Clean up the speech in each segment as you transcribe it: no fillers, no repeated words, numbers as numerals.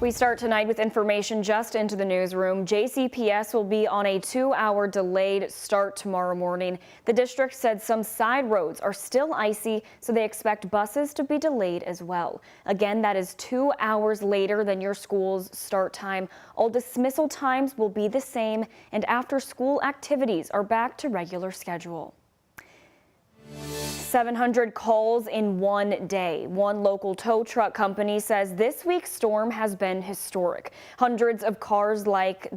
We start tonight with information just into the newsroom. JCPS will be on a 2-hour delayed start tomorrow morning. The district said some side roads are still icy, so they expect buses to be delayed as well. Again, that is 2 hours later than your school's start time. All dismissal times will be the same, and after school activities are back to regular schedule. 700 calls in one day. One local tow truck company says this week's storm has been historic. Hundreds of cars like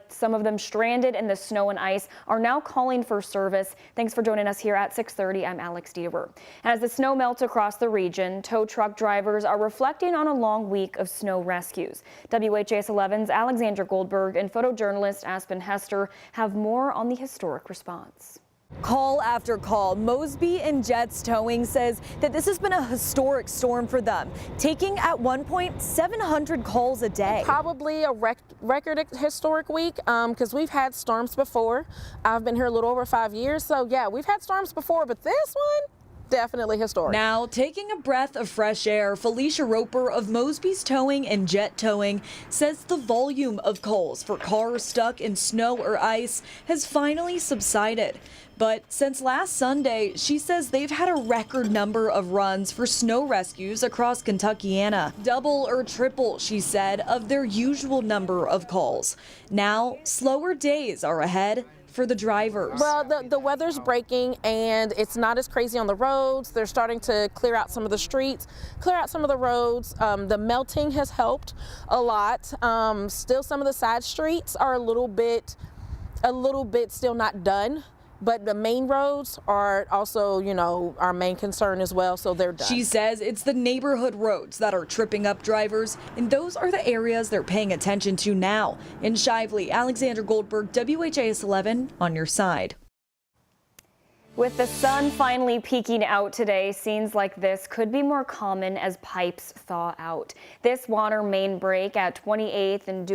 some of them stranded in the snow and ice are now calling for service. Thanks for joining us here at 6:30. I'm Alex Diever. As the snow melts across the region, tow truck drivers are reflecting on a long week of snow rescues. WHAS11's Alexandra Goldberg and photojournalist Aspen Hester have more on the historic response. Call after call, Mosby and Jets Towing says that this has been a historic storm for them, taking at one point 700 calls a day. Probably a record historic week because we've had storms before. I've been here a little over 5 years, so yeah, we've had storms before, but this one, definitely historic. Now, taking a breath of fresh air, Felicia Roper of Mosby's Towing and Jet Towing says the volume of calls for cars stuck in snow or ice has finally subsided. But since last Sunday, she says they've had a record number of runs for snow rescues across Kentuckiana. Double or triple, she said, of their usual number of calls. Now, slower days are ahead for the drivers. Well, the weather's breaking and it's not as crazy on the roads. They're starting to clear out some of the streets, clear out some of the roads. The melting has helped a lot. Still, some of the side streets are a little bit still not done. But the main roads are also, our main concern as well, so they're done. She says it's the neighborhood roads that are tripping up drivers, and those are the areas they're paying attention to now. In Shively, Alexandra Goldberg, WHAS 11 on your side. With the sun finally peeking out today, scenes like this could be more common as pipes thaw out. This water main break at 28th and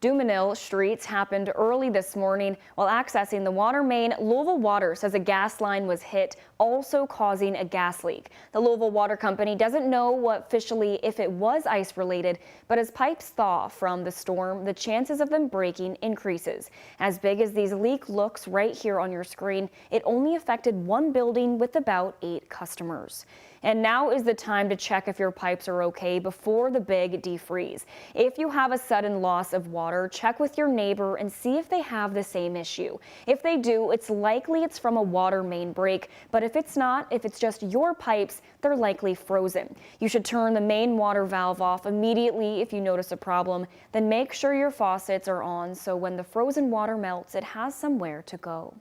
Dumanil Streets happened early this morning while accessing the water main. Louisville Water says a gas line was hit, also causing a gas leak. The Louisville Water Company doesn't know officially if it was ice related, but as pipes thaw from the storm, the chances of them breaking increases. As big as these leak looks right here on your screen, it only affected one building with about 8 customers. And now is the time to check if your pipes are okay before the big defreeze. If you have a sudden loss of water, check with your neighbor and see if they have the same issue. If they do, it's likely it's from a water main break, but if it's not, if it's just your pipes, they're likely frozen. You should turn the main water valve off immediately if you notice a problem. Then make sure your faucets are on so when the frozen water melts, it has somewhere to go.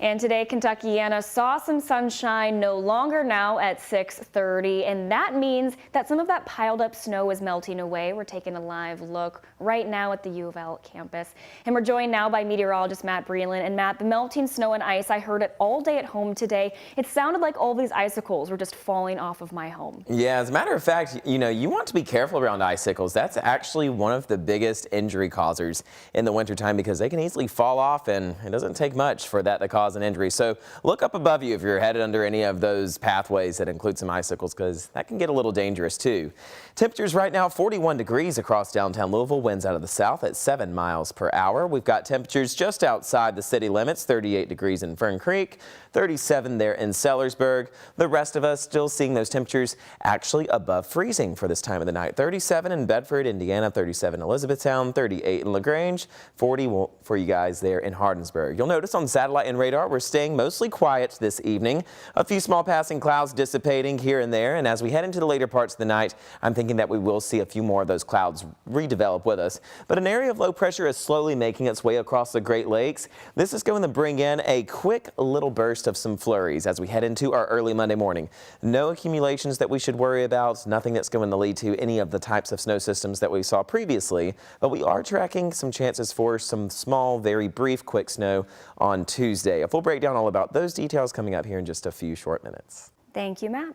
And today, Kentuckiana saw some sunshine, no longer now at 6:30, and that means that some of that piled up snow is melting away. We're taking a live look right now at the U of L campus. And we're joined now by meteorologist Matt Breland. And Matt, the melting snow and ice, I heard it all day at home today. It sounded like all these icicles were just falling off of my home. Yeah, as a matter of fact, you want to be careful around icicles. That's actually one of the biggest injury causers in the wintertime because they can easily fall off, and it doesn't take much for that to cause an injury. So look up above you if you're headed under any of those pathways that include some icicles, because that can get a little dangerous too. Temperatures right now 41 degrees across downtown Louisville, winds out of the south at 7 miles per hour. We've got temperatures just outside the city limits, 38 degrees in Fern Creek, 37 there in Sellersburg. The rest of us still seeing those temperatures actually above freezing for this time of the night. 37 in Bedford, Indiana, 37 in Elizabethtown, 38 in LaGrange, 40 for you guys there in Hardinsburg. You'll notice on satellite and radar we're staying mostly quiet this evening. A few small passing clouds dissipating here and there, and as we head into the later parts of the night, I'm thinking that we will see a few more of those clouds redevelop with us. But an area of low pressure is slowly making its way across the Great Lakes. This is going to bring in a quick little burst of some flurries as we head into our early Monday morning. No accumulations that we should worry about, nothing that's going to lead to any of the types of snow systems that we saw previously, but we are tracking some chances for some small, very brief, quick snow on Tuesday. A full breakdown all about those details coming up here in just a few short minutes. Thank you, Matt.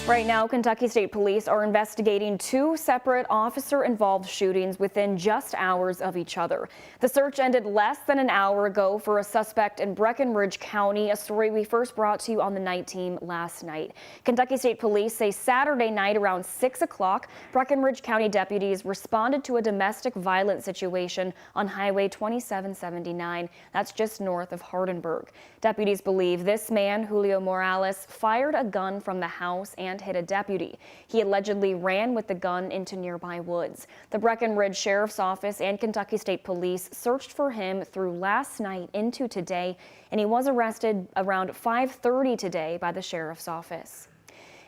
Right now, Kentucky State Police are investigating 2 separate officer-involved shootings within just hours of each other. The search ended less than an hour ago for a suspect in Breckinridge County, a story we first brought to you on the night team last night. Kentucky State Police say Saturday night around 6 o'clock, Breckinridge County deputies responded to a domestic violence situation on Highway 2779. That's just north of Hardenburg. Deputies believe this man, Julio Morales, fired a gun from the house and hit a deputy. He allegedly ran with the gun into nearby woods. The Breckinridge Sheriff's Office and Kentucky State Police searched for him through last night into today, and he was arrested around 5:30 today by the Sheriff's Office.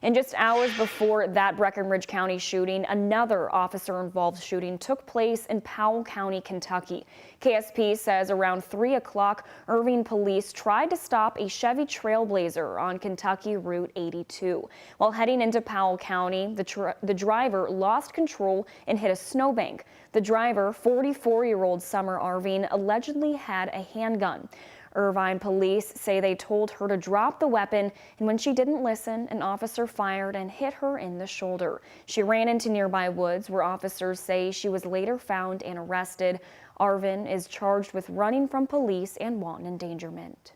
And just hours before that Breckinridge County shooting, another officer-involved shooting took place in Powell County, Kentucky. KSP says around 3 o'clock, Irving police tried to stop a Chevy Trailblazer on Kentucky Route 82. While heading into Powell County, the driver lost control and hit a snowbank. The driver, 44-year-old Summer Irving, allegedly had a handgun. Irvine police say they told her to drop the weapon, and when she didn't listen, an officer fired and hit her in the shoulder. She ran into nearby woods where officers say she was later found and arrested. Irvine is charged with running from police and wanton endangerment.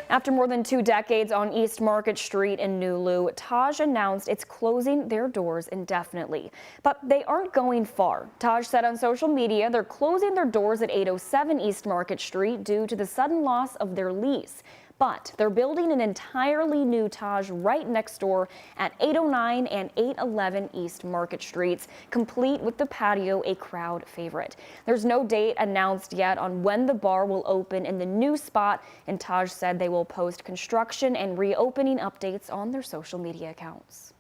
After more than 2 decades on East Market Street in New Lou, Taj announced it's closing their doors indefinitely. But they aren't going far. Taj said on social media they're closing their doors at 807 East Market Street due to the sudden loss of their lease. But they're building an entirely new Taj right next door at 809 and 811 East Market Streets, complete with the patio, a crowd favorite. There's no date announced yet on when the bar will open in the new spot, and Taj said they will post construction and reopening updates on their social media accounts.